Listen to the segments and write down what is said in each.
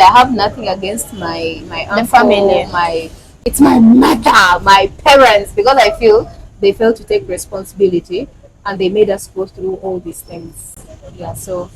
I have nothing against my The uncle, family. it's my mother, my parents, because I feel they failed to take responsibility and they made us go through all these things. Yeah, so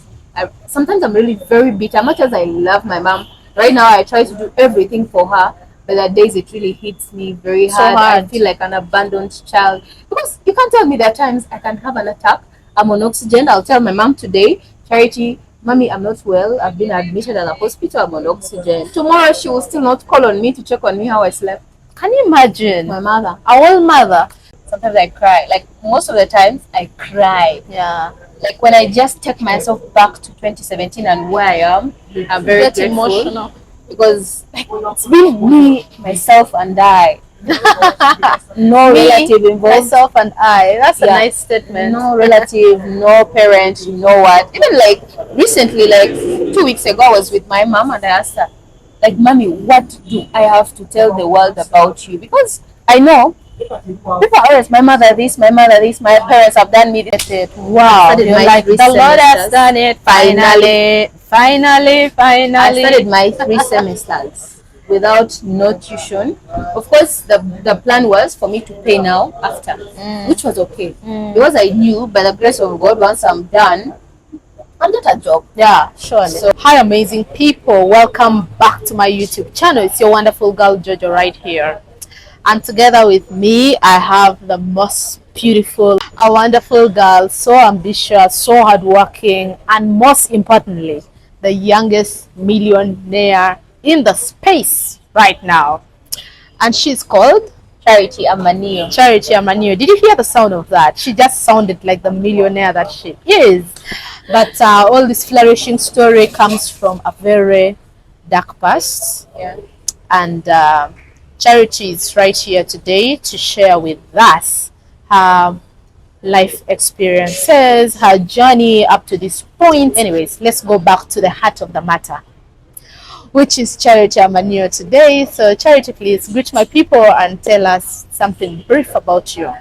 sometimes I'm really very bitter. Much as I love my mom, right now I try to do everything for her, but at days it really hits me very So hard. I hard. feel like an abandoned child because you can't tell me there are times I can have an attack. I'm on oxygen. I'll tell my mom today, Charity, Mommy, I'm not well. I've been admitted at a hospital. I'm on oxygen. Tomorrow she will still not call on me to check on me how I slept. Can you imagine? My mother. Our own mother. Sometimes I cry. Like most of the times I cry. Yeah. Like when I just take myself back to 2017 and where I am, I'm very Get grateful emotional. because like, it's been me, myself, and I. No Me, relative involved. myself, and I. That's a Yeah. nice statement. No relative, no parent, no what. Even like recently, like 2 weeks ago, I was with my mom and I asked her, like, Mommy, what do I have to tell the world about you? Because I know people are always, my mother this, my parents have done me this. Wow, you're like, the Lord has done it. Finally, finally, I finally. started my 3 semesters without no tuition. Of course, the plan was for me to pay now after, which was okay. Because I knew by the grace of God, once I'm done, I'll get a job. Yeah, surely. So, hi, amazing people. Welcome back to my YouTube channel. It's your wonderful girl, Jojo, right here. And together with me, I have the most beautiful, a wonderful girl, so ambitious, so hardworking, and most importantly, the youngest millionaire in the space right now. And she's called Charity Amanio. Charity Amanio. Did you hear the sound of that? She just sounded like the millionaire that she is. But all this flourishing story comes from a very dark past. Yeah. And Charity is right here today to share with us her life experiences, her journey up to this point. Anyways, let's go back to the heart of the matter, which is Charity Amanio today. So Charity, please greet my people and tell us something brief about you.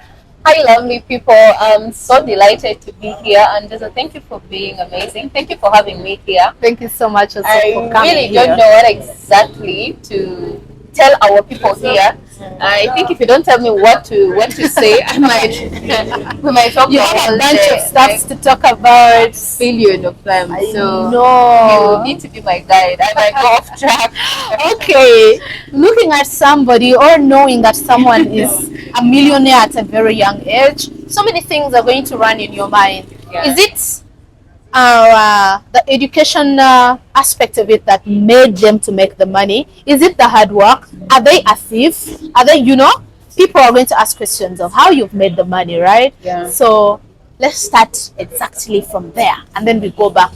Hi, lovely people. I'm so delighted to be here. And just thank you for being amazing. Thank you for having me here. Thank you so much also I for coming really here. don't know what exactly to tell our people here. I think if you don't tell me what to say, I might we might talk You the have whole a bunch day, of stuff like to talk about. billion of them. So No. you need to be my guide. I might go off track. Okay, looking at somebody or knowing that someone is a millionaire at a very young age, so many things are going to run in your mind. Yeah. Is it the education aspect of it that made them to make the money? Is it the hard work? Are they a thief? Are they, people are going to ask questions of how you've made the money, right? Yeah. So let's start exactly from there, and then we go back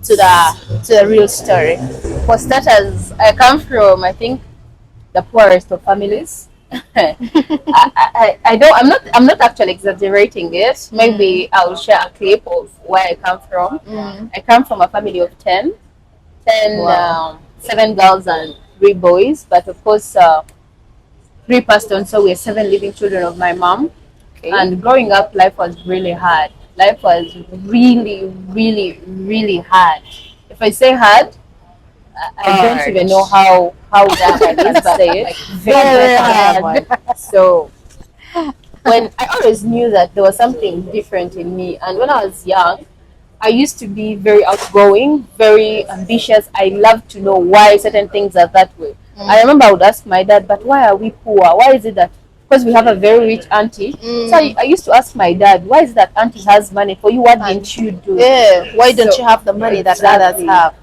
to the real story. For starters, I come from, I think, the poorest of families. I don't. I'm not actually exaggerating it. Maybe I'll share a clip of where I come from. I come from a family of 10. Wow. 7 girls and 3 boys. But of course, 3 passed on, so we're 7 living children of my mom. Okay. And growing up, life was really hard. Life was really, really, really hard. If I say hard, I don't even know how that I can say it. Like, very hard. So when I always knew that there was something different in me, and when I was young, I used to be very outgoing, very ambitious. I loved to know why certain things are that way. I remember I would ask my dad, "But why are we poor? Why is it that?" Because we have a very rich auntie. So I used to ask my dad, "Why is it that auntie has money for you? What didn't you do?" Yeah. Why don't you have the money that others have?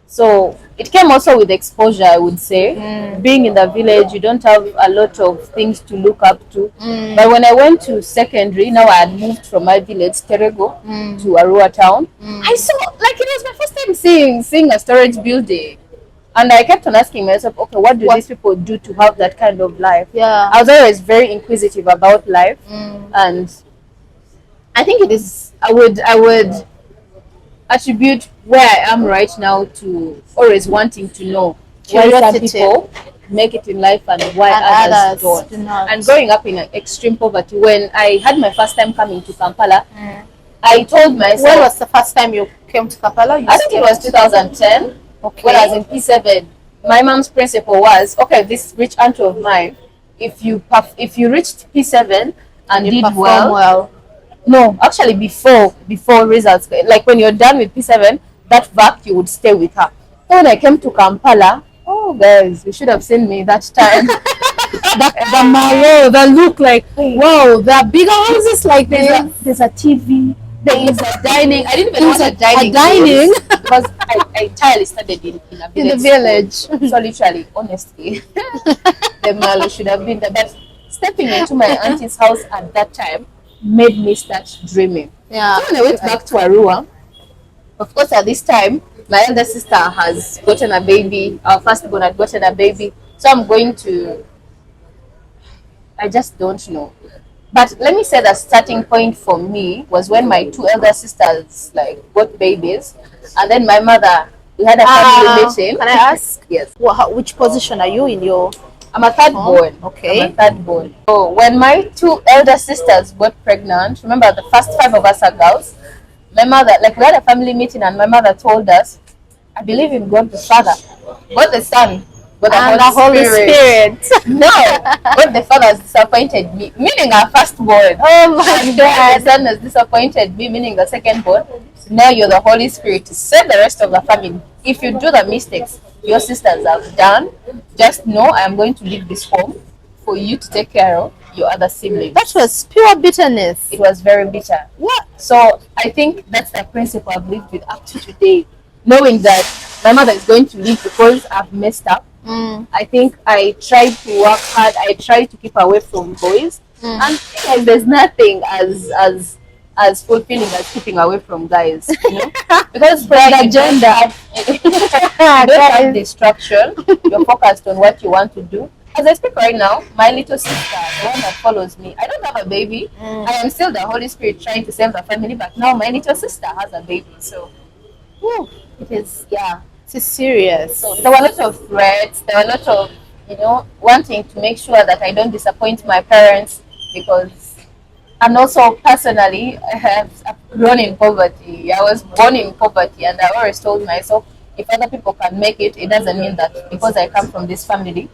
So it came also with exposure, I would say. Being in the village, you don't have a lot of things to look up to. But when I went to secondary, now I had moved from my village, Terego, to Arua town. I saw, like, it was my first time seeing a storage building. And I kept on asking myself, okay, what do these people do to have that kind of life? Yeah. I was always very inquisitive about life. And I think it is, I would attribute where I am right now to always wanting to know why some Curiosity. people make it in life and why And others others don't. do not. And growing up in extreme poverty, when I had my first time coming to Kampala, I told myself, When was the first time you came to Kampala? I think it was 2010 Okay. when I was in P7. my mom's principle was, okay, this rich auntie of mine, if you reached P7 and You did perform well. no, actually before results, like when you're done with P7, that vac you would stay with her. So when I came to Kampala, oh guys, you should have seen me that time. The malo, the look like, wow, there are bigger houses like this. There's a TV, there is a dining. I didn't even know what a A dining dining is because I entirely studied in a village. in the village. School. So literally, honestly, the malo should have been there. But stepping into my auntie's house at that time made me start dreaming. Yeah. So when I went back to Arua, of course, at this time, my elder sister has gotten a baby. Our firstborn had gotten a baby. So I'm going to, I just don't know. But let me say the starting point for me was when my two elder sisters like got babies, and then my mother, we had a family meeting. Can I ask? Yes. Which position are you in your? I'm a third born. Okay. I'm a third born. So when my two elder sisters got pregnant, remember the first five of us are girls. My mother, like we had a family meeting, and my mother told us, "I believe in God the Father, God the Son, God And the Holy Spirit. No, God the Father has disappointed me, meaning our firstborn. Oh my And God. God the Son has disappointed me, meaning the secondborn. Now you're the Holy Spirit to save the rest of the family. If you do the mistakes your sisters have done, just know I am going to leave this home for you to take care of your other siblings." That was pure bitterness. It was very bitter. What? So I think that's the principle I've lived with up to today, knowing that my mother is going to leave because I've messed up. I think I tried to work hard. I tried to keep away from boys, and like, there's nothing as fulfilling as keeping away from guys, you know, because the gender. you don't have distraction. You're focused on what you want to do. As I speak right now, my little sister, the one that follows me, I don't have a baby. I am still the Holy Spirit trying to save the family, but now my little sister has a baby. So, it is, yeah. It's serious. So there were a lot of threats. There were a lot of, you know, wanting to make sure that I don't disappoint my parents because, and also personally, I have grown in poverty. I was born in poverty, and I always told myself, if other people can make it, it doesn't mean that because I come from this family,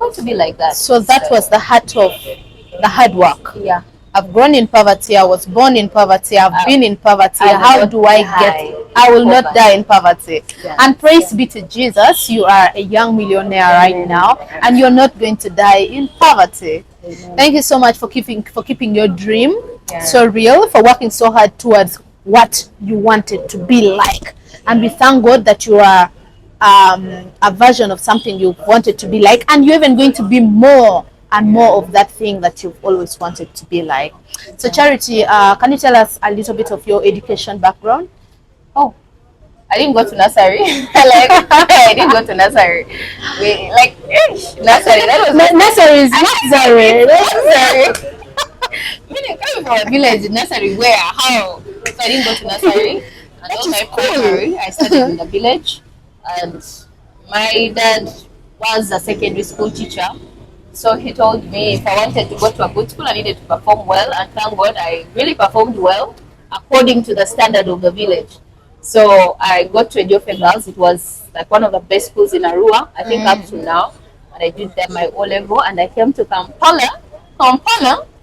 I'm going to be like that. So that was the heart of the hard work. Yeah. I've grown in poverty. I was born in poverty. I've been in poverty. How do I get? I will not die in poverty. Yeah. And praise be to Jesus, you are a young millionaire right now, and you're not going to die in poverty. Thank you so much for keeping your dream so real, for working so hard towards what you wanted to be like. And we thank God that you are a version of something you wanted to be like, and you're even going to be more and more of that thing that you've always wanted to be like. So Charity, can you tell us a little bit of your education background? Oh, I didn't go to nursery. I didn't go to nursery. Nursery. That was Nursery is nursery. nursery. Meaning coming from a village, nursery where? How? So I didn't go to nursery. And all my primary, I studied in the village. And my dad was a secondary school teacher. So he told me if I wanted to go to a good school, I needed to perform well. And thank God I really performed well according to the standard of the village. So I got to Ediofe Girls. It was like one of the best schools in Arua, I think up to now. And I did there my O level, and I came to Kampala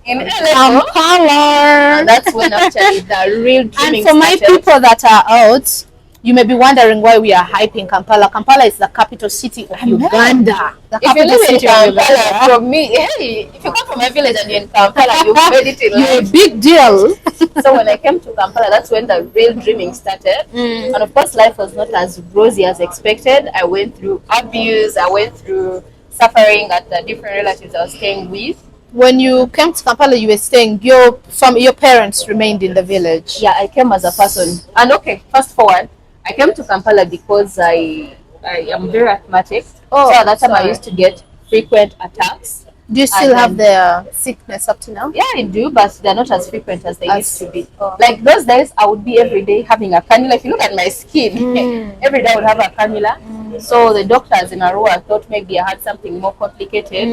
in A-level. Kampala. And that's when actually the real dreaming And for my started. people that are out, you may be wondering why we are hyping Kampala. Kampala is the capital city of Uganda. The If you capital live in city of Kampala, Uganda. from me, hey, if you come from my village and you're in Kampala, you've made it in You're a life. big deal. So when I came to Kampala, that's when the real dreaming started. And of course, life was not as rosy as expected. I went through abuse. I went through suffering at the different relatives I was staying with. When you came to Kampala, you were staying, your parents remained in the village. Yeah, I came as a person. And okay, fast forward, I came to Kampala because I am very asthmatic. Oh, so at that time I sorry. used to get frequent attacks. Do you still have the sickness up to now? Yeah, I do, but they're not as frequent as they used to be. Like those days, I would be every day having a cannula. If you look at my skin, every day I would have a cannula. So the doctors in Arua thought maybe I had something more complicated.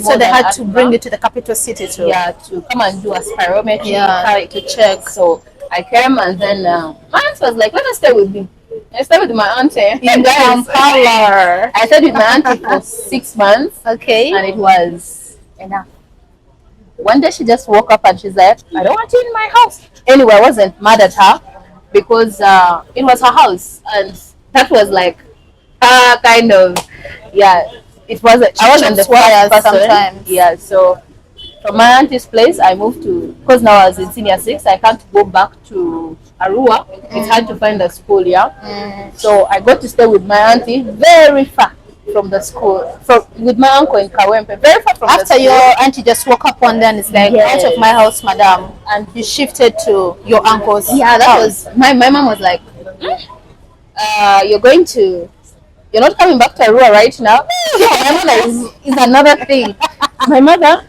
So they had to bring it to the capital city to to come and do a spirometry, to check. So I came, and then my aunt was like, "Let us stay with me." I stayed with my auntie in Kampala. I stayed with my auntie for 6 months, Okay. and it was enough. One day she just woke up and she's like, I don't want you in my house. Anyway, I wasn't mad at her because it was her house, and that was like kind of, yeah, it wasn't, I wasn't the first person. Sometimes. Yeah, so from my auntie's place, I moved to, because now I was in senior six, I can't go back to Arua. It's hard to find a school, yeah. So I got to stay with my auntie very far from the school, from with my uncle in Kawempe, very far from the After school. your auntie just woke up one day and it's like, Yes. out of my house, madam, and you shifted to your uncle's Yeah, that house. was my mom was like, you're going to, you're not coming back to Arua right now. My mother is another thing. My mother,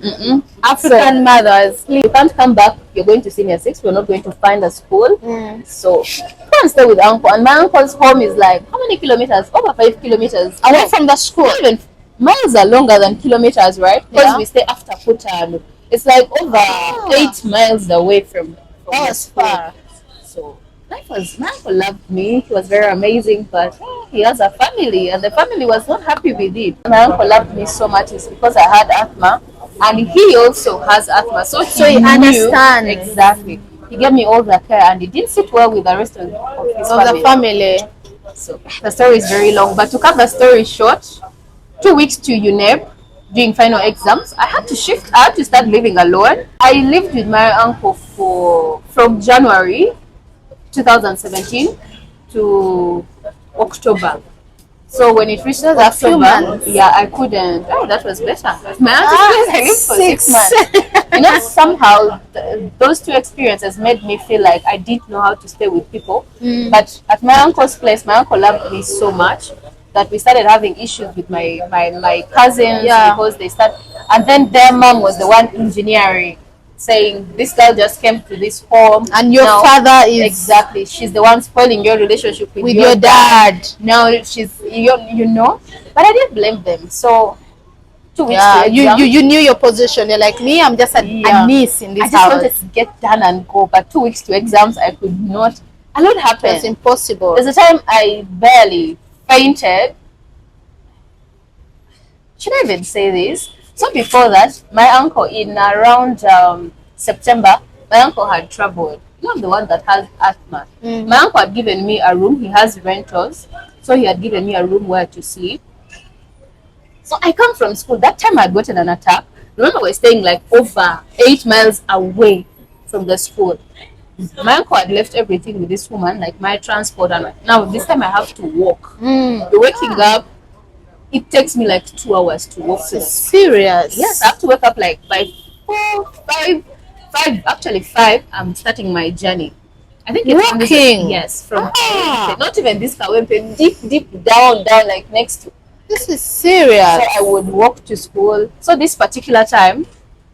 African mothers. you can't come back. You're going to senior six. We're not going to find a school. So come and stay with uncle. And my uncle's home is like how many kilometers? Over 5 kilometers Away from the school. Not even miles are longer than kilometers, right? Because Yeah. we stay after Putano. It's like over 8 miles away from the That's school. far. So life was, my uncle loved me. He was very amazing, but he has a family, and the family was not happy with it. My uncle loved me so much is because I had asthma, and he also has asthma, so he he knew understands. exactly. He gave me all the care, and it didn't sit well with the rest of his Of the family. So the story is very long, but to cut the story short, 2 weeks to UNEP doing final exams, I had to shift. I had to start living alone. I lived with my uncle from January 2017 to October. So when it reached a few October, months. yeah, I couldn't. Oh, that was better. My auntie's place, I lived for 6 6. months. You know, somehow those two experiences made me feel like I didn't know how to stay with people. But at my uncle's place, my uncle loved me so much that we started having issues with my cousins, Yeah. because they start, and then their mom was the one engineering, saying this girl just came to this home, And your now, father is exactly, she's the one spoiling your relationship with your dad. Now she's, you know, but I didn't blame them. So 2 weeks Yeah, to you, exam, you knew your position. You're like me, I'm just a niece in I this just wanted house. to get done and go, but 2 weeks to exams, I could not. A lot It's happened. impossible. There's a time I barely fainted. Should I even say this? So before that, my uncle, in around September, my uncle had traveled. Not the one that has asthma. My uncle had given me a room. He has rentals, so he had given me a room where to sleep. So I come from school. That time I had gotten an attack. Remember, we're staying like over 8 miles away from the school. My uncle had left everything with this woman, like my transport, and now this time I have to walk. Waking up, it takes me like 2 hours to walk to the school. Serious. Yes, I have to wake up like by 5, actually 5, I'm starting my journey. I think it's from Walking? yes, from not even this Kawempe, deep down, like next to. This is serious. So I would walk to school. So this particular time,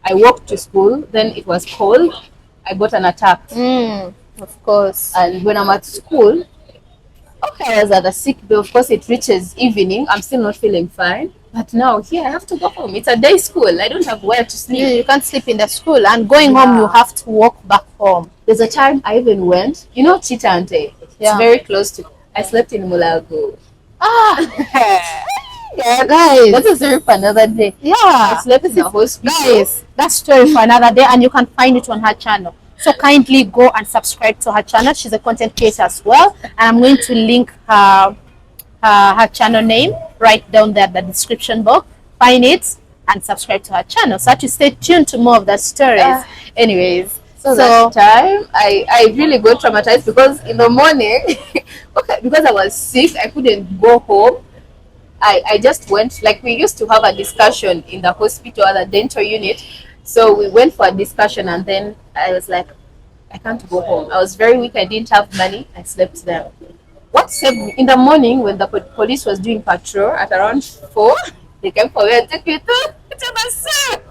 I walked to school. Then it was cold. I got an attack, Of course. and when I'm at school, okay, I was at a sick bay. Of course, it reaches evening. I'm still not feeling fine. But now here I have to go home. It's a day school. I don't have where to sleep. You can't sleep in the school, and going home you have to walk back home. There's a time I even went, you know, Chitante. It's Yeah. very close to. I slept in Mulago. Yeah, guys. That's a story for another day. I Yeah. slept in a hospital. Guys, that story for another day, and you can find it on her channel. So kindly go and subscribe to her channel. She's a content creator as well, and I'm going to link her channel name right down there in the description box. Find it and subscribe to her channel so that you stay tuned to more of the stories. Anyways, So that time, I really got traumatized because in the morning, okay, because I was sick, I couldn't go home. I just went, like we used to have a discussion in the hospital at the dental unit. So we went for a discussion, and then I was like, I can't go home. I was very weak. I didn't have money. I slept there. What saved me in the morning when the police was doing patrol at around 4, they came for me and took me to the cell.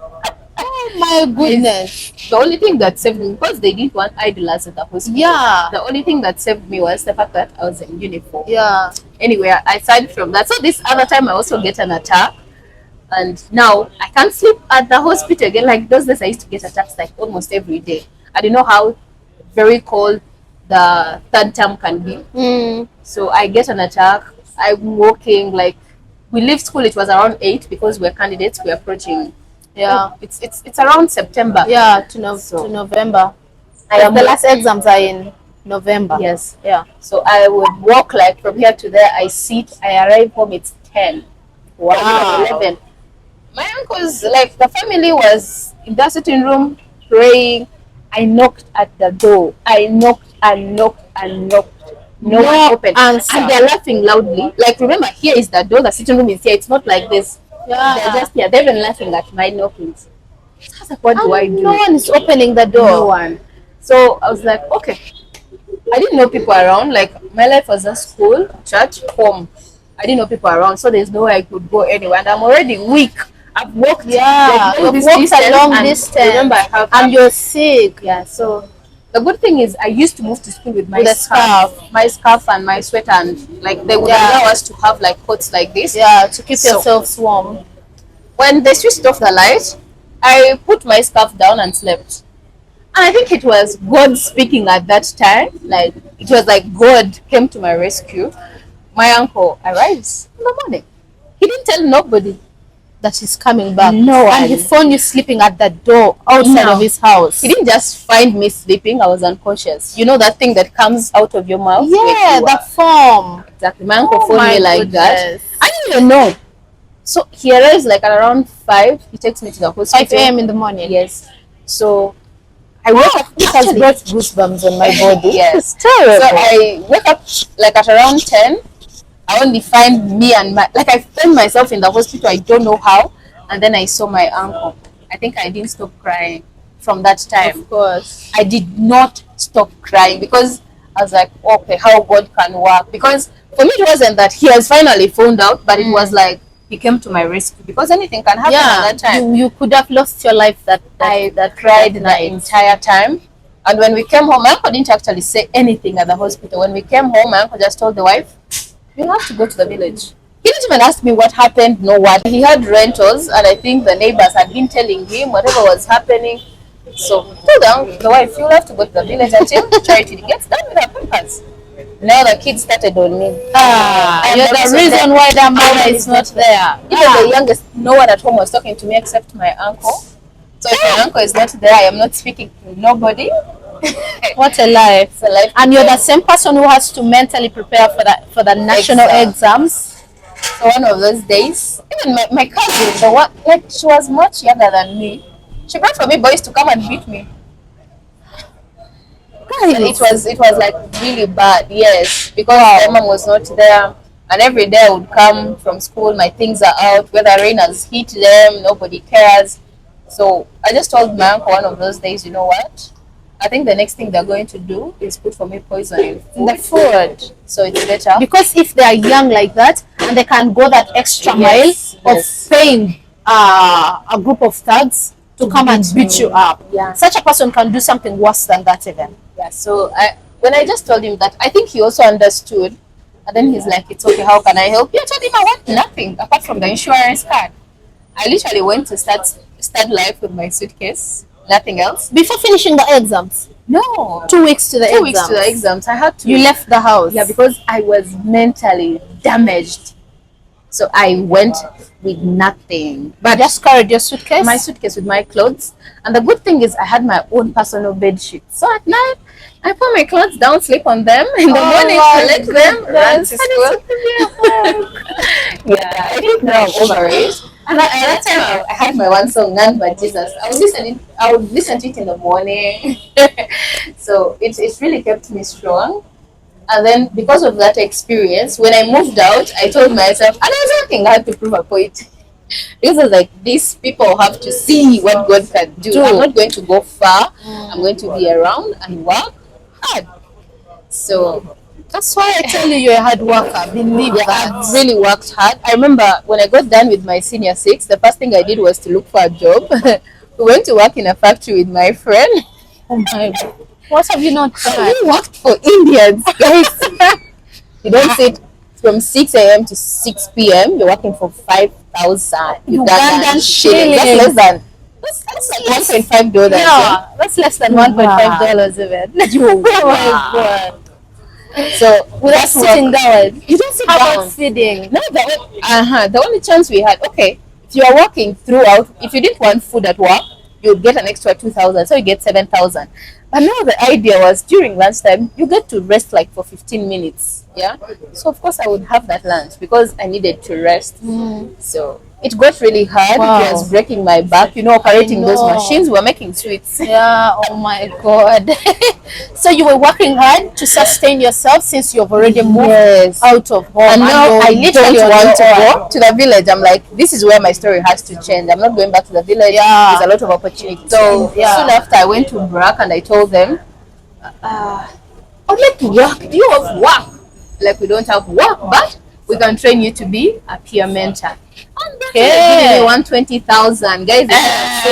oh my goodness. The only thing that saved me, because they didn't want idlers at the hospital. Yeah. The only thing that saved me was the fact that I was in uniform. Yeah. Anyway, aside from that, so this other time I also get an attack, and now I can't sleep at the hospital again. Like those days I used to get attacks like almost every day. I don't know how very cold the third term can be. Mm. So I get an attack. I'm walking like, we leave school. It was around 8 because we're candidates. We're approaching. Yeah. It's around September. Yeah, So to November. I am The last exams are in November. Yes. Yeah. So I would walk like from here to there. I sit. I arrive home. It's 10. Wow. 11. My uncle's like, the family was in that sitting room praying. I knocked at the door. I knocked and knocked and knocked. No one opened. Answer. And they're laughing loudly. Like, remember, here is the door. The sitting room is here. It's not like this. Yeah. They're just here. They're even laughing at my knockings. I was like, what do I do? No one is opening the door. No one. So I was like, okay. I didn't know people around. Like, my life was at school, church, home. I didn't know people around, so there's no way I could go anywhere. And I'm already weak. I've walked. Yeah, like, you've walked a long and distance. Remember, I have, and you're sick. Yeah. So the good thing is, I used to move to school with my With a my scarf and my sweater, and like they would allow us to have like coats like this. Yeah, to keep yourselves warm. When they switched off the light, I put my scarf down and slept. And I think it was God speaking at that time. Like, it was like God came to my rescue. My uncle arrives in the morning. He didn't tell nobody that he's coming back. No, and he found you sleeping at the door outside of his house. He didn't just find me sleeping. I was unconscious. You know that thing that comes out of your mouth? Yeah, that form. Exactly. My uncle phoned me like that. I didn't even know. So he arrives like at around 5. He takes me to the hospital. 5 a.m. in the morning. Yes. So I wake up. It has brought goosebumps on my body. Yes. Terrible. So I wake up like at around 10. I only find me and I found myself in the hospital. I don't know how. And then I saw my uncle. I think I didn't stop crying from that time. Of course. I did not stop crying because I was like, okay, how God can work. Because for me, it wasn't that he has finally found out, but it was like he came to my rescue, because anything can happen at that time. You could have lost your life that cried the entire time. And when we came home, my uncle didn't actually say anything at the hospital. When we came home, my uncle just told the wife, you have to go to the village. He didn't even ask me what happened, no what. He had rentals, and I think the neighbors had been telling him whatever was happening. So he told the wife, you'll have to go to the village until Charity gets done with her papers. Now the kids started on me. You're the reason why the mother is not there. Even the youngest, no one at home was talking to me except my uncle. So if my uncle is not there, I am not speaking to nobody. What a life. It's a life. And you're the same person who has to mentally prepare for the national exams. So one of those days, even my cousin, the one, like, she was much younger than me. She brought for me boys to come and beat me. And it was like really bad, yes, because my mom was not there, and every day I would come from school, my things are out, whether rain has hit them, nobody cares. So I just told my uncle one of those days, you know what? I think the next thing they're going to do is put for me poison in the food. So it's better. Because if they are young like that, and they can go that extra mile of paying a group of thugs to come and beat you up. Yeah. Such a person can do something worse than that even. Yeah. So when I just told him that, I think he also understood. And then he's like, it's okay, how can I help you? I told him I want nothing apart from the insurance card. I literally went to start life with my suitcase. Nothing else. Before finishing the exams? No. 2 weeks to the exams. 2 weeks to the exams. I had to. You left the house? Yeah, because I was mentally damaged. So I went with nothing. But just carried your suitcase? My suitcase with my clothes. And the good thing is I had my own personal bed sheet. So at night, I put my clothes down, sleep on them. In the morning, collect them, run to school. Yeah, I think now I'm over it. And at that time, I had my one song, None But Jesus. I would listen to it in the morning. So it really kept me strong. And then because of that experience, when I moved out, I told myself, and I was working hard to prove a point. Because I was like, these people have to see what God can do. I'm not going to go far. I'm going to be around and work hard. So that's why I tell you, you're a hard worker. Believe that. I really worked hard. I remember when I got done with my senior 6, the first thing I did was to look for a job. We went to work in a factory with my friend. Oh my God. What have you not done? We worked for Indians, guys. You don't sit from 6 a.m. to 6 p.m. You're working for 5,000 Ugandan shillings. That's That's like $1.5. Yeah, that's less than $1.5 even. Oh my God. So Without sitting down. you don't sit How down. about feeding? No, the only chance we had, okay, if you are working throughout, if you didn't want food at work, you would get an extra 2,000, so you get 7,000. But now the idea was during lunchtime, you get to rest like for 15 minutes. Yeah. So of course I would have that lunch because I needed to rest. So it got really hard. Wow. It was breaking my back, operating those know. machines. We were making sweets. Yeah, oh my God. So you were working hard to sustain yourself since you've already moved Yes. out of home. And now you're I literally don't on want to your own. go to the village. I'm like, this is where my story has to change. I'm not going back to the village. Yeah. There's a lot of opportunity. So Yeah. soon after, I went to Brack and I told them, I'd like to work. Do you have work? Like, we don't have work, but we can train you to be a peer mentor. And that's giving me 120,000. Guys, it's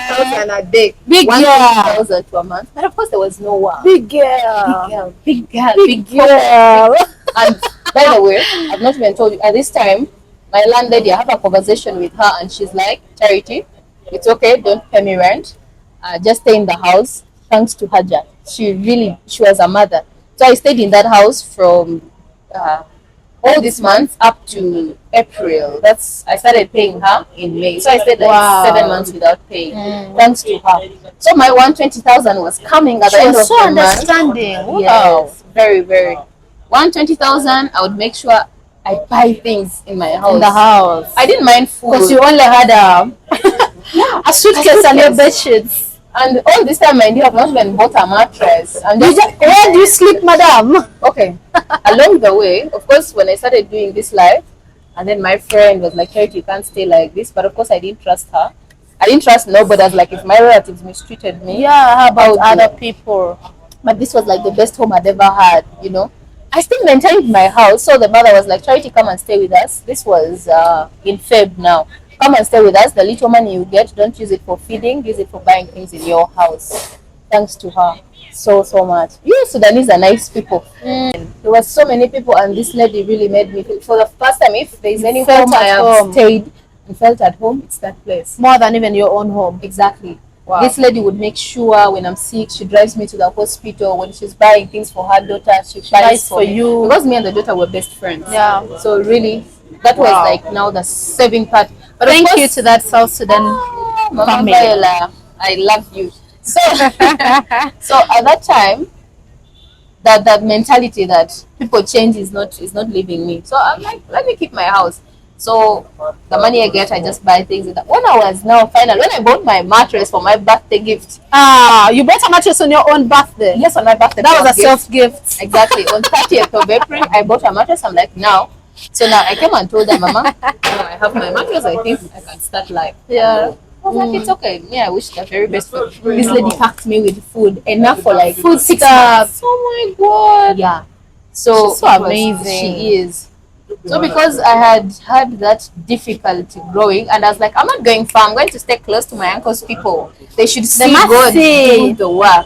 5,000 a day. Big girl. 120,000 to a month. But of course, there was no work. Big girl. Big girl. Big girl. And by the way, I've not even told you, at this time, my landlady, I have a conversation with her and she's like, Charity, it's okay, don't pay me rent. Just stay in the house. Thanks to her job. She was a mother. So I stayed in that house from all this month up to April. I started paying her in May. So I stayed like 7 months without paying. Thanks to her. So my 120,000 was coming at the end of so the month. understanding. Wow. Yes, very, very. 120,000, I would make sure I buy things in my house. In the house. I didn't mind food. Because you only had a suitcase and your bed sheets. And all this time, my dear, I've not even bought a mattress. And Where do you sleep, madam? Okay. Along the way, of course, when I started doing this live, and then my friend was like, Charity, you can't stay like this. But of course, I didn't trust her. I didn't trust nobody. I was like, if my relatives mistreated me, how about other people? But this was like the best home I'd ever had, I still maintained my house. So the mother was like, Charity, come and stay with us. This was in Feb now. Come and stay with us. The little money you get, don't use it for feeding, use it for buying things in your house. Thanks to her so much. You Sudanese are nice people. There were so many people, and this lady really made me feel, for the first time, if there's any home I have stayed and felt at home, it's that place. More than even your own home. Exactly. Wow. This lady would make sure when I'm sick, she drives me to the hospital. When she's buying things for her daughter, she buys for you. Because me and the daughter were best friends. Yeah. So really, that was like now the saving part. But thank you to that South Sudan family. I love you. So, so at that time, that mentality that people change is not leaving me. So I'm like, let me keep my house. So the money I get, I just buy things. When I was now final, when I bought my mattress for my birthday gift. You bought a mattress on your own birthday? Yes, on my birthday. That was a self-gift. Exactly. On 30th of April, I bought a mattress. I'm like, now. So now I came and told her, Mama, now I have my mattress. I think I can start life. Yeah. I was like, it's okay. Me, I wish the very best for this lady packed me with food enough for like food 6 months. Oh my God. Yeah. So she's so amazing. She is. So because I had that difficulty growing, and I was like, I'm not going far. I'm going to stay close to my uncle's people. They should see God do the work.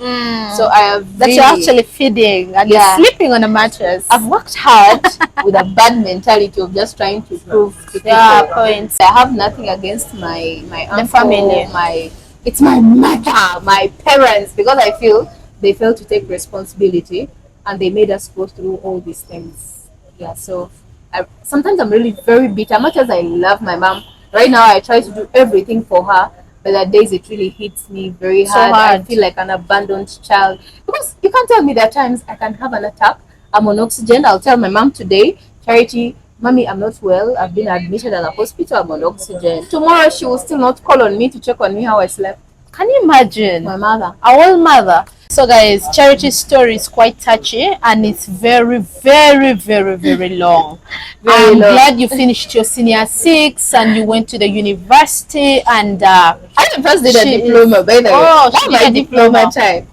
So I have that you're actually feeding and you're sleeping on a mattress. I've worked hard with a bad mentality of just trying to prove to people points. I have nothing against my uncle, family. It's my mother, my parents, because I feel they failed to take responsibility and they made us go through all these things. Yeah, so sometimes I'm really very bitter. Much as I love my mom, right now I try to do everything for her, but there are days it really hits me very hard. I feel like an abandoned child. Because you can't tell me there are times I can have an attack. I'm on oxygen. I'll tell my mom today, Charity, Mommy, I'm not well. I've been admitted at the hospital. I'm on oxygen. Tomorrow she will still not call on me to check on me how I slept. Can you imagine? My mother. Our own mother. So guys, Charity's story is quite touchy and it's very, very, very, very long. I'm glad you finished your senior 6 and you went to the university and I first did a diploma, by the way. Oh, she did a diploma time.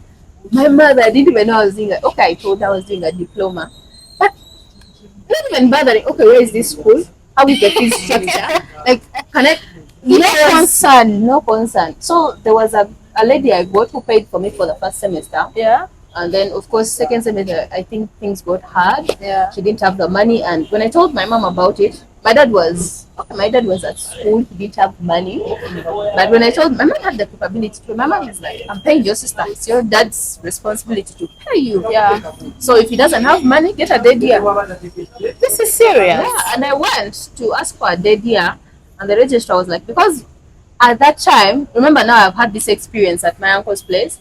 My mother didn't even know I was doing it. Okay, I told her I was doing a diploma. But not even bothering, okay, where is this school? How is the fees structure? Like, can I... No concern. So there was a lady I got who paid for me for the first semester. Yeah. And then, of course, second semester, I think things got hard. Yeah. She didn't have the money. And when I told my mom about it, my dad was Okay, my dad was at school, he didn't have money. But when I told my mom had the capability to, my mom is like, I'm paying your sister. It's your dad's responsibility to pay you. Yeah. So if he doesn't have money, get a dead year. This is serious. Yeah, and I went to ask for a dead year, and the registrar was like, because at that time, remember now I've had this experience at my uncle's place.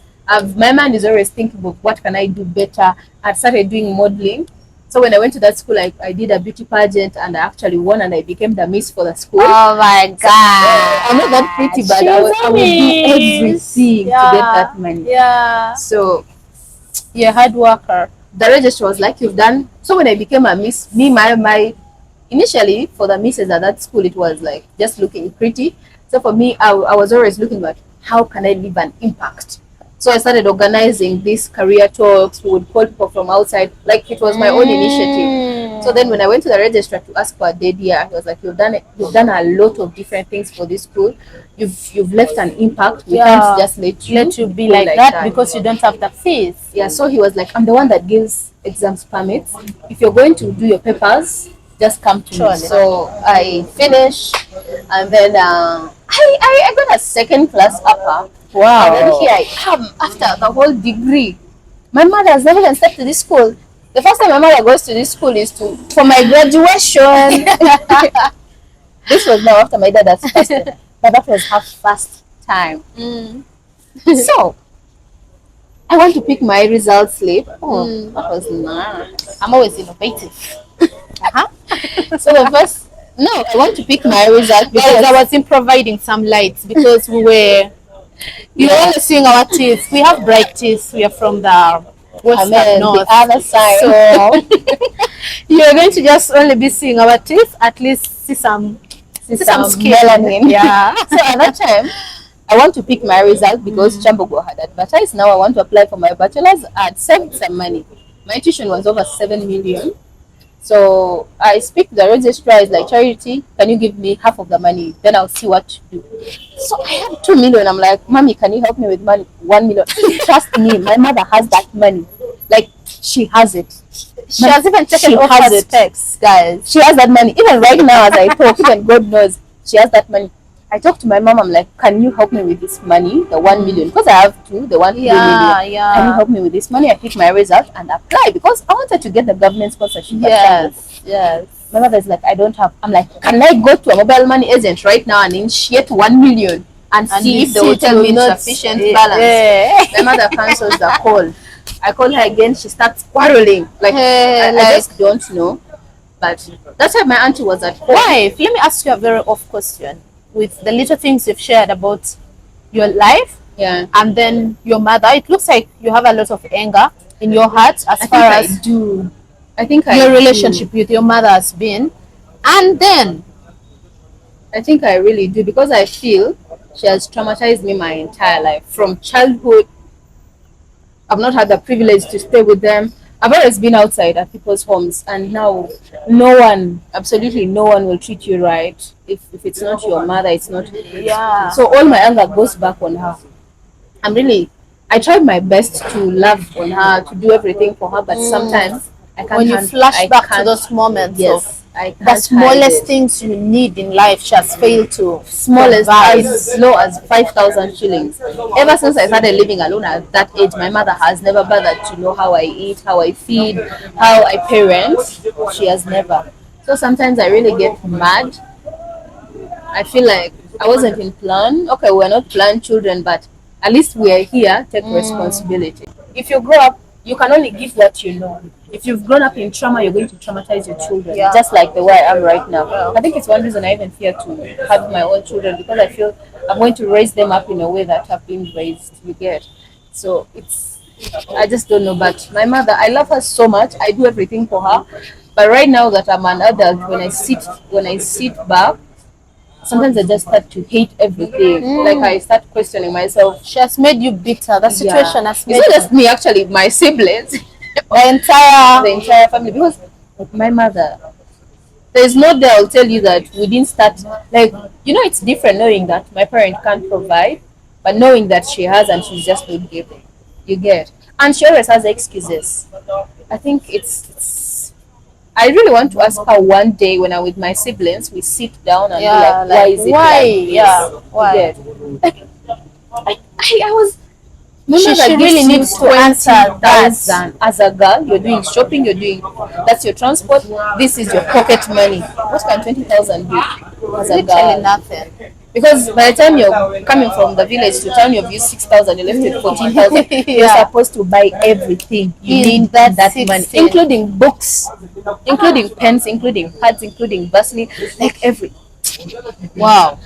My mind is always thinking of what can I do better. I started doing modeling. So when I went to that school, I did a beauty pageant and I actually won and I became the miss for the school. Oh my god. I'm not that pretty, but I would do everything to get that money. Yeah. So You're a hard worker. the registrar was like, you've done. So when I became a miss, my initially for the misses at that school, it was like just looking pretty. So for me, I was always looking at how can I leave an impact. So I started organizing these career talks. We would call people from outside, like it was my own initiative. So then when I went to the registrar to ask for a dead year, he was like, you've done a lot of different things for this school. You've left an impact. We can't just let you be go like that because you don't have the fees. Yeah, so he was like, I'm the one that gives exams permits. If you're going to do your papers, just come to me. So I finished, and then I got a second class upper. Wow. And then here I am after the whole degree. My mother has never even stepped to this school. The first time my mother goes to this school is for my graduation. This was now after my dad has passed, but that was her first time. So I want to pick my result slip. That was nice. I'm always innovative. So the first, no, I want to pick my result Because because I was in providing some lights because we were, you know, only seeing our teeth. We have bright teeth. We are from the western north. the other side. So you're going to just only be seeing our teeth. At least see some skin. Melanin. Yeah. So at that time, I want to pick my result because Chambogo had advertised. Now I want to apply for my bachelor's. I had saved some money. My tuition was over 7 million. So I speak to the registrar, is like, Charity, can you give me half of the money? Then I'll see what to do. So I had 2 million. I'm like, Mommy, can you help me with money? 1 million. Trust me, my mother has that money. Like, she has it. She has even taken off her specs, guys. She has that money. Even right now, as I talk, even God knows, she has that money. I talked to my mom. I'm like, can you help me with this money, the 1 million? Because I have two, the 1 million. Yeah. Can you help me with this money? I pick my result and apply because I wanted to get the government sponsorship. Yes. My mother's like, I don't have. I'm like, can I go to a mobile money agent right now and initiate 1 million and see if they will tell me sufficient balance? My mother cancels the call. I call her again. She starts quarreling. Like, I just don't know. But that's why my auntie was at home. Wife, let me ask you a very off question. With the little things you've shared about your life, and then your mother, it looks like you have a lot of anger in your heart as far as your relationship with your mother has been. And then I think I really do because I feel she has traumatized me my entire life. From childhood, I've not had the privilege to stay with them. I've always been outside at people's homes, and now no one, absolutely no one, will treat you right. If it's not your mother, it's not. Yeah. So all my anger goes back on her. I tried my best to love on her, to do everything for her, but sometimes I can't. When you flash back to those moments, yes, the smallest things you need in life, she has failed to. Smallest, as low as 5,000 shillings. Ever since I started living alone at that age, my mother has never bothered to know how I eat, how I feed, how I parent. She has never. So sometimes I really get mad. I feel like I wasn't in plan. Okay, we're not planned children, but at least we're here, take responsibility. If you grow up, you can only give what you know. If you've grown up in trauma, you're going to traumatize your children, just like the way I am right now. I think it's one reason I even fear to have my own children because I feel I'm going to raise them up in a way that I've been raised. You get, so I just don't know. But my mother, I love her so much. I do everything for her. But right now that I'm an adult, when I sit back, sometimes I just start to hate everything. Like I start questioning myself. She has made you bitter. The situation has made it's not just me, actually, my siblings. the entire family, because like my mother, there's no day I'll tell you that we didn't start, like, it's different knowing that my parent can't provide, but knowing that she has and she's just not giving. You get, and she always has excuses. I think I really want to ask her one day when I'm with my siblings, we sit down and be Yeah, like, why like is it why? like this? Yeah, You why? get? I was She remember that really gives you needs to answer that. 20,000 as a girl. You're doing shopping. You're doing that's your transport. This is your pocket money. What can 20,000 do as a Literally girl? nothing. Because by the time you're coming from the village to town, you've used 6,000. You're left with 14,000. You're Yeah. supposed to buy everything you In need that in that money, 16. including books, including pens, including pads, including Vaseline, like every. Wow.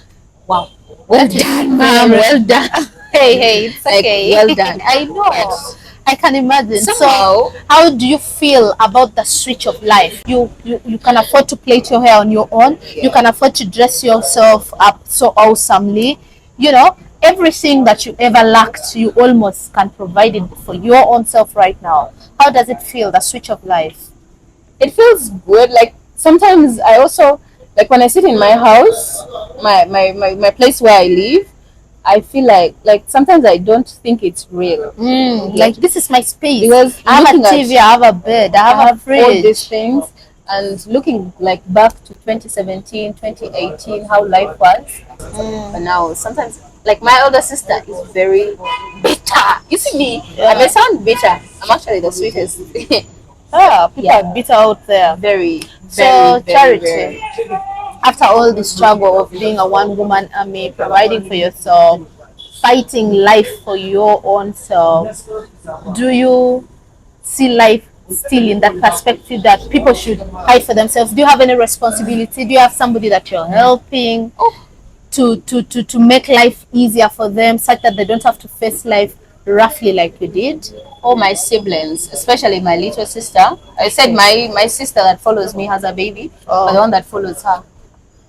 Wow. Well done, ma'am. Very. Well done. Hey, it's Like, okay. well done. I know. But I can imagine. So, somehow, how do you feel about the switch of life? You can afford to plait your hair on your own. You can afford to dress yourself up so awesomely. You know, everything that you ever lacked, you almost can provide it for your own self right now. How does it feel, the switch of life? it feels good. Like sometimes I also like when I sit in my house, my place where I live, I feel like sometimes I don't think it's real. Like, this is my space. Because I have a looking at TV, I have a bed, I I have a have all these fridge. things and looking like back to 2017, 2018, how life was. But now sometimes like my older sister is very bitter. You see me, I may sound bitter. I'm actually the sweetest. Ah, people Yeah. are bitter out there. Very, So, very, very, Charity, very. after all the struggle of being a one woman army, providing for yourself, fighting life for your own self, do you see life still in that perspective that people should fight for themselves? Do you have any responsibility? Do you have somebody that you're helping to make life easier for them such that they don't have to face life roughly like you did? All my siblings, especially my little sister. I said my sister that follows me has a baby, but the one that follows her.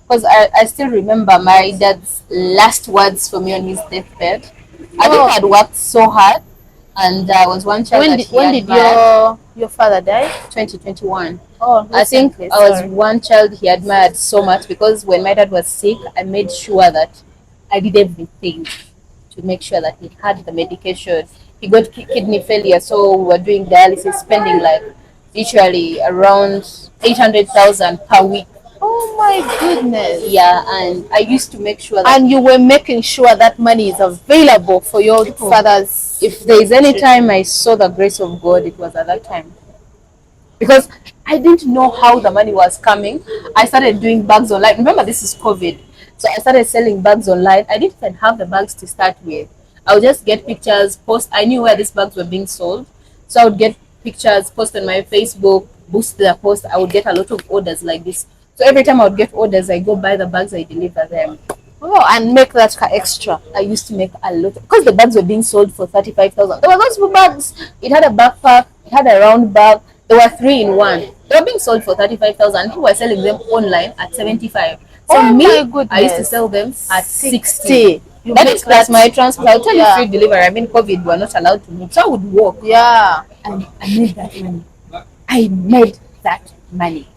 Because I still remember my dad's last words for me on his deathbed. I think I'd worked so hard, and I was one child that he When did admired. your father die? 2021. Oh, I think recently, I was sorry. one child he admired so much because when my dad was sick, I made sure that I did everything to make sure that he had the medication. He got kidney failure, so we were doing dialysis, spending like literally around 800,000 per week. Oh my goodness. Yeah, and I used to make sure that And you were making sure that money is available for your father's. if there is any time I saw the grace of God, it was at that time. Because I didn't know how the money was coming. I started doing bags online. Remember, this is COVID. So I started selling bags online. I didn't even have the bags to start with. I would just get pictures, post. I knew where these bags were being sold. So I would get pictures, post on my Facebook, boost the post. I would get a lot of orders like this. So every time I would get orders, I go buy the bags, I deliver them. Oh, and make that extra. I used to make a lot because the bags were being sold for 35,000. There were those bags. It had a backpack. It had a round bag. There were three in one. They were being sold for 35,000. People were selling them online at 75. So Oh me, my goodness. I used to sell them at 60. 60. You That make is plus that. my transport. I'll tell Yeah. you free delivery. I mean, COVID, we were not allowed to move. So I would walk. Yeah. And I made that money. I made that money.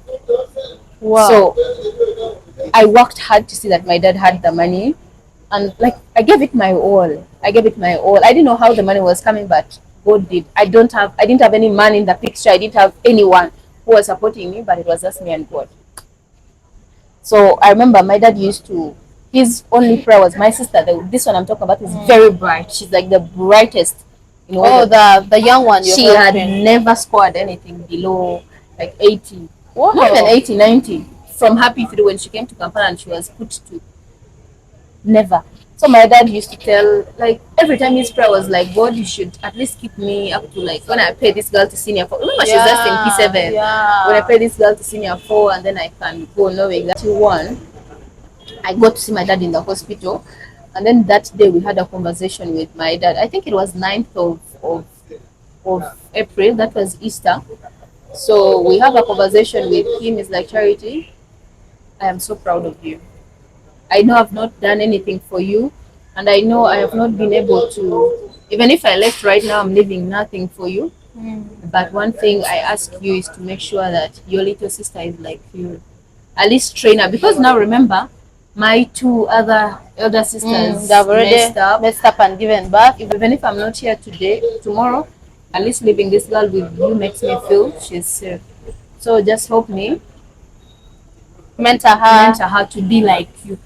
Wow. So I worked hard to see that my dad had the money, and like I gave it my all. I gave it my all. I didn't know how the money was coming, but God did. I didn't have any man in the picture. I didn't have anyone who was supporting me, but it was just me and God. So I remember my dad used to. His only prayer was my sister. This one I'm talking about is very bright. She's like the brightest. Oh, the young one. She had never scored anything below like 80. Wow. Not even 80, 90. From happy through when she came to Kampala and she was put to never. So my dad used to tell, like, every time his prayer was like, God, you should at least keep me up to, like, when I pay this girl to senior 4. Remember, she's just in P7. Yeah. When I pay this girl to senior 4, and then I can go knowing that you won. I got to see my dad in the hospital. And then that day we had a conversation with my dad. I think it was 9th of April. That was Easter. So we have a conversation with him. It's like, Charity, I am so proud of you. I know I've not done anything for you, and I know I have not been able to. Even if I left right now, I'm leaving nothing for you. But one thing I ask you is to make sure that your little sister is like you. At least train her. Because now remember, my two other elder sisters They've already messed up. and given birth. Even if I'm not here today, tomorrow, at least leaving this girl with you makes me feel she's safe. So just help me mentor her to be like you.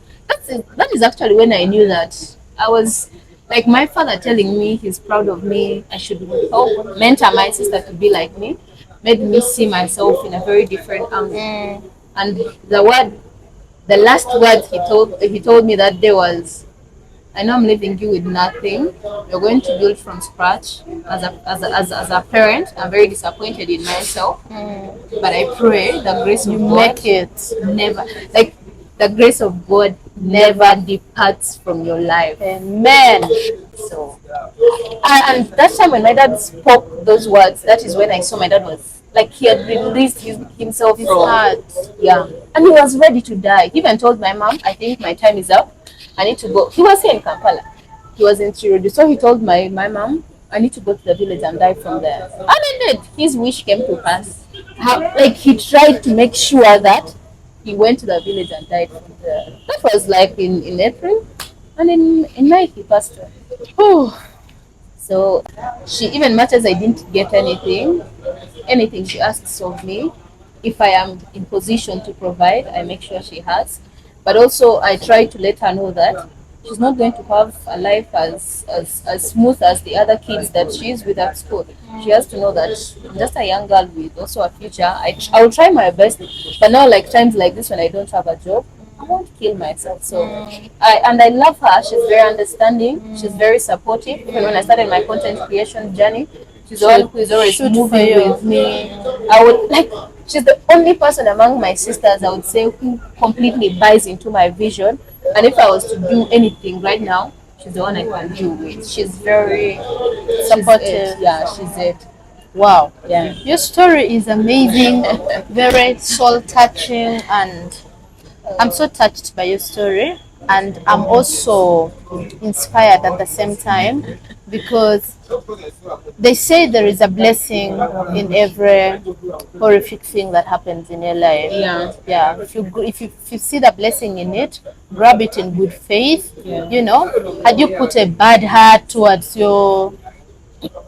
That is actually when I knew that I was like my father telling me he's proud of me. I should help mentor my sister to be like me. Made me see myself in a very different angle. And the last word he told me that day was, I know I'm leaving you with nothing. You're going to build from scratch. As a parent, I'm very disappointed in myself. But I pray the grace of you God make it. never, like, the grace of God never departs from your life. Amen. So, and that time when my dad spoke those words, that is when I saw my dad was like he had released himself His from, heart. yeah, and he was ready to die. He even told my mom, I think my time is up. I need to go. He was here in Kampala. He was in Chirodu. So he told my mom, I need to go to the village and die from there. And he did. His wish came to pass. Like he tried to make sure that he went to the village and died from there. That was like in April. And in May he passed away. Whew. So she, even much as I didn't get anything she asks of me, if I am in position to provide, I make sure she has. But also I try to let her know that she's not going to have a life as smooth as the other kids that she's with at school. She has to know that I'm just a young girl with also a future. I will try my best, but now like times like this when I don't have a job, I won't kill myself. So I love her. She's very understanding. She's very supportive. Even when I started my content creation journey, she's the one who is always Shoot for moving you. with me. I would like. She's the only person among my sisters I would say who completely buys into my vision. And if I was to do anything right now, she's the one I can do with. She's very Supportive. Yeah, she's it. Wow. Yeah. Your story is amazing, very soul touching, and I'm so touched by your story. And I'm also inspired at the same time because they say there is a blessing in every horrific thing that happens in your life. Yeah. Yeah. If you see the blessing in it, grab it in good faith. Yeah. You know, had you put a bad heart towards your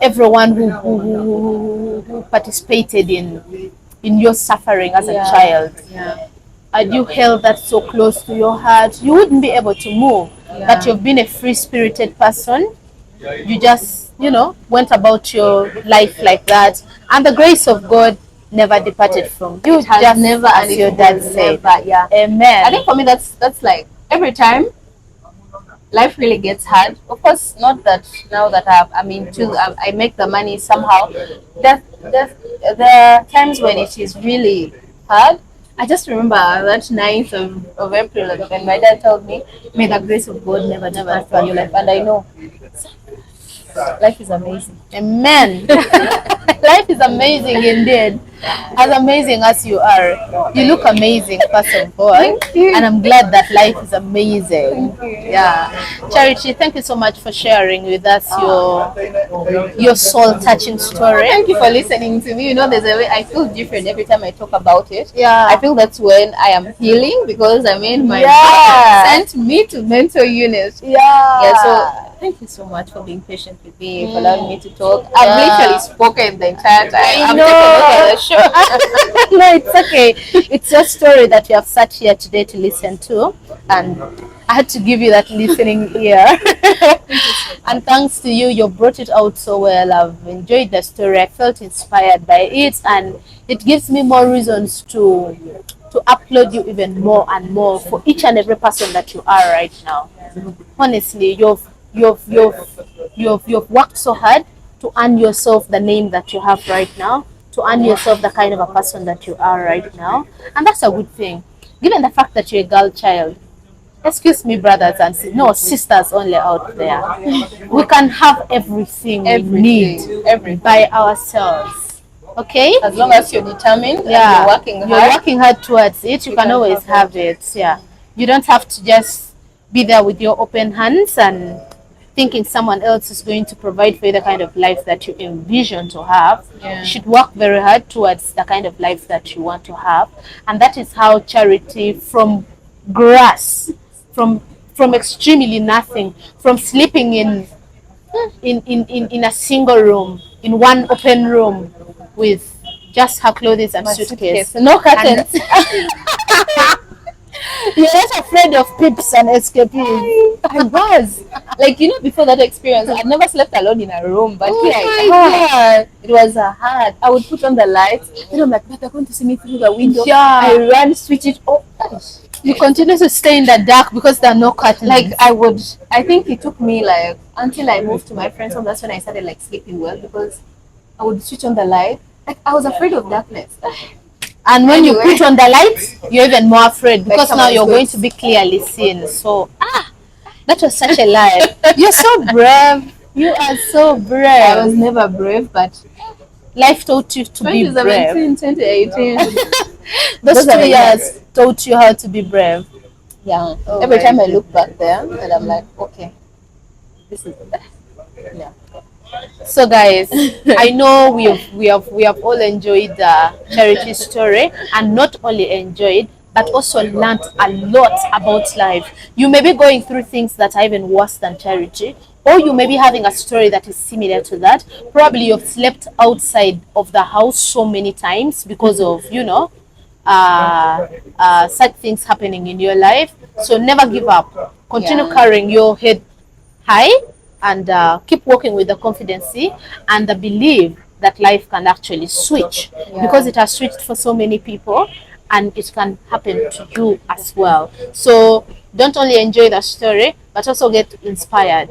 everyone who participated in your suffering as a child, Yeah. and you held that so close to your heart, you wouldn't be able to move. But you've been a free spirited person. You just, went about your life like that. And the grace of God never departed from you. It has Just never, as and it your dad will said. never, yeah. Amen. I think for me that's like every time life really gets hard. Of course, not that now that I make the money somehow. There are times when it is really hard. I just remember that 9th of April when my dad told me, may the grace of God never depart from your life. And I know life is amazing. Amen. Life is amazing indeed. As amazing as you are, you look amazing, first of all. Thank you. And I'm glad that life is amazing. Thank you. Yeah. Charity, thank you so much for sharing with us your soul touching story. Thank you for listening to me. There's a way I feel different every time I talk about it. Yeah. I feel that's when I am healing because I mean my Yeah. God sent me to mentor unit. Yeah. So thank you so much for being patient with me, for allowing me to talk. Yeah. I've literally spoken the entire time. I I'm know. taking over the show. No, it's okay. It's your story that you have sat here today to listen to, and I had to give you that listening ear. And thanks to you, you brought it out so well. I've enjoyed the story. I felt inspired by it, and it gives me more reasons to upload you even more and more for each and every person that you are right now. Honestly, you've worked so hard to earn yourself the name that you have right now, to earn yourself the kind of a person that you are right now, and that's a good thing. Given the fact that you're a girl child, excuse me, brothers and sisters only out there, we can have everything we need by ourselves. Okay? As long as you're determined Yeah, and you're working hard. you're working hard towards it, you can always have it. Yeah, you don't have to just be there with your open hands and thinking someone else is going to provide for you the kind of life that you envision to have. Yeah. You should work very hard towards the kind of life that you want to have, and that is how Charity, from grass, from extremely nothing, from sleeping in a single room, in one open room with Just her clothes and My suitcase. No curtains. You're not afraid of peeps and escapees. I was. Like, you know, before that experience, I'd never slept alone in a room. But Oh here, my God. it was hard. I would put on the lights. You know, I'm like, but they're going to see me through the window. Yeah. I run, switch it off. You continue to stay in the dark because there are no curtains. Like, I think it took me like until I moved to my friend's home. That's when I started like sleeping well, because I would switch on the light. Like, I was afraid of darkness. And when you Anyway. put on the lights, you're even more afraid because now someone's you're going going to be clearly seen. So, that was such a lie. You're so brave. You are so I brave. was never brave, but Life taught you to be brave. 2017, 2018. Those Those are 2 the years years. taught you how to be brave. Yeah. Oh Every my time I look back there, and I'm like, okay, this is the best. Yeah. So guys, I know we have all enjoyed the charity story, and not only enjoyed but also learned a lot about life. You may be going through things that are even worse than charity, or you may be having a story that is similar to that. Probably you've slept outside of the house so many times because of, such things happening in your life. So never give up. Continue Yeah. carrying your head high, and keep working with the confidence and the belief that life can actually switch, because it has switched for so many people, and it can happen to you as well. So don't only enjoy the story, but also get inspired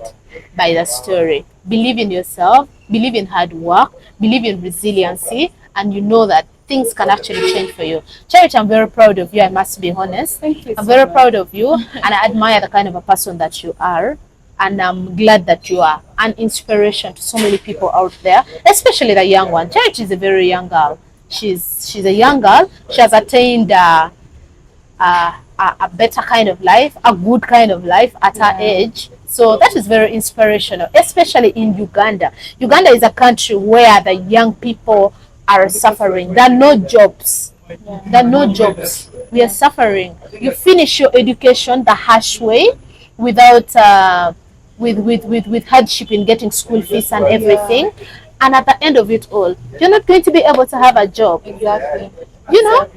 by the story. Believe in yourself, believe in hard work, believe in resiliency, and you know that things can actually change for you. Charity, I'm very proud of you, I must be honest. Thank you I'm so very much. proud of you, and I admire the kind of a person that you are. And I'm glad that you are an inspiration to so many people out there, especially the young one. Charity is a very young girl. She's a young girl. She has attained a better kind of life, a good kind of life at her age. So that is very inspirational, especially in Uganda. Uganda is a country where the young people are suffering. There are no jobs. There are no jobs. We are suffering. You finish your education the harsh way, without with hardship in getting school fees and everything. And at the end of it all, you're not going to be able to have a job. Exactly. You know?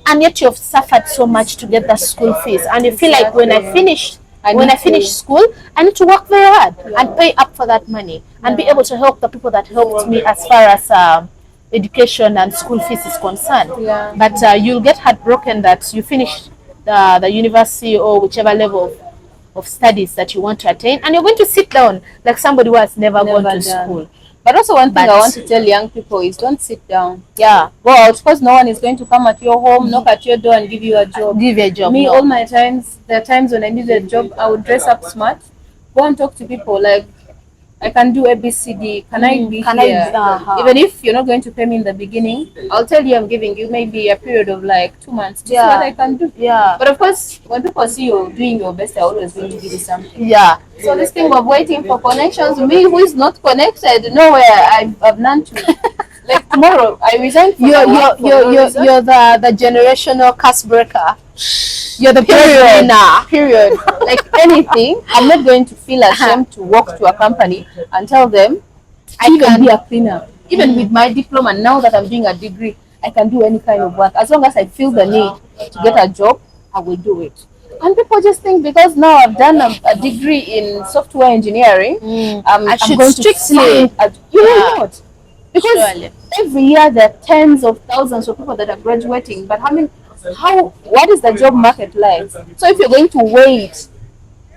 And yet you've suffered so much to get the school fees, and you feel like when I finish school, I need to work very hard and pay up for that money and be able to help the people that helped me as far as education and school fees is concerned. Yeah. But you'll get heartbroken that you finish the university or whichever level of studies that you want to attain, and you're going to sit down like somebody who has never gone to done. school. But also one thing But- I want to tell young people is don't sit down. Yeah, Go out, because no one is going to come at your home, knock at your door and give you a job. give you a job. Me, no. all my times, there are times when I need a job, I would dress up smart, go and talk to people like, I can do ABCD, can I be Can I here? be- uh-huh. Even if you're not going to pay me in the beginning, I'll tell you I'm giving you maybe a period of like 2 months to see Yeah. what I can do. Yeah. But of course, when people see you doing your best, they're always going to give you something. Yeah. So this thing of waiting for connections, me who is not connected, nowhere, I've none to. Like tomorrow, I resign from my work for no reason. You're the generational curse breaker. You're the Period. breadwinner. Period. Like anything, I'm not going to feel ashamed to walk to a company and tell them I can be a cleaner. Even with my diploma, now that I'm doing a degree, I can do any kind of work. As long as I feel the need to get a job, I will do it. And people just think because now I've done a degree in software engineering, I should I'm going strictly- to you will Yeah. not. Because Surely. every year there are tens of thousands of people that are graduating, but what is the job market like? So if you're going to wait,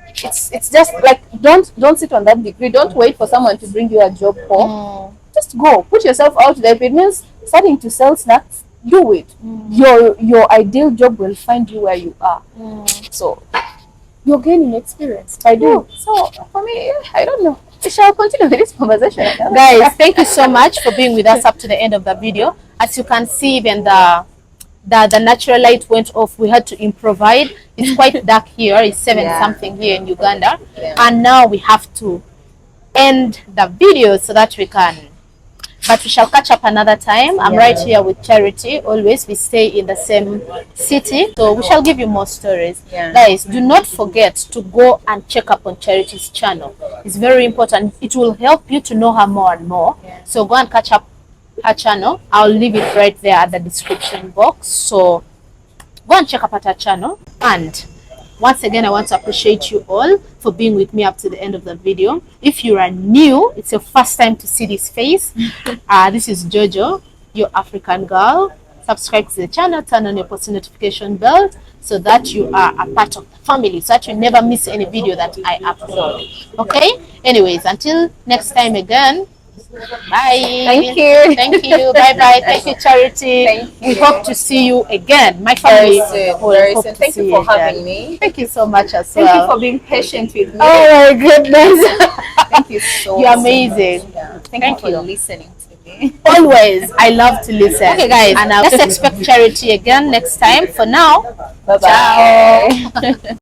it's just like don't sit on that degree. Don't wait for someone to bring you a job for. Just go, put yourself out there. If it means starting to sell snacks, do it. Your ideal job will find you where you are. So you're gaining experience by doing. So for me, I don't know. We shall continue with this conversation. Guys, thank you so much for being with us up to the end of the video. As you can see, even the natural light went off. We had to improvise. It's quite dark here. It's 7 Yeah. something here in Uganda. Yeah. And now we have to end the video so that we can. But we shall catch up another time. I'm right here with Charity. Always we stay in the same city. So we shall give you more stories. Yeah. Guys, do not forget to go and check up on Charity's channel. It's very important. It will help you to know her more and more. Yeah. So go and catch up her channel. I'll leave it right there at the description box. So go and check up at her channel. And once again, I want to appreciate you all for being with me up to the end of the video. If you are new, it's your first time to see this face. This is Jojo, your African girl. Subscribe to the channel, turn on your post notification bell so that you are a part of the family, so that you never miss any video that I upload. Okay? Anyways, until next time again, bye. Thank you. Thank you. Bye bye. Thank you, Charity. Thank you. We hope to see you again. My family. Very soon. Thank you for having me. Thank you so much as Thank well. you for being patient with me. Oh my goodness. Thank you so You're much. amazing. Yeah. Thank you for listening to me. Always. I love to listen. Okay, guys. And let's expect Charity again next time. For now, Bye bye.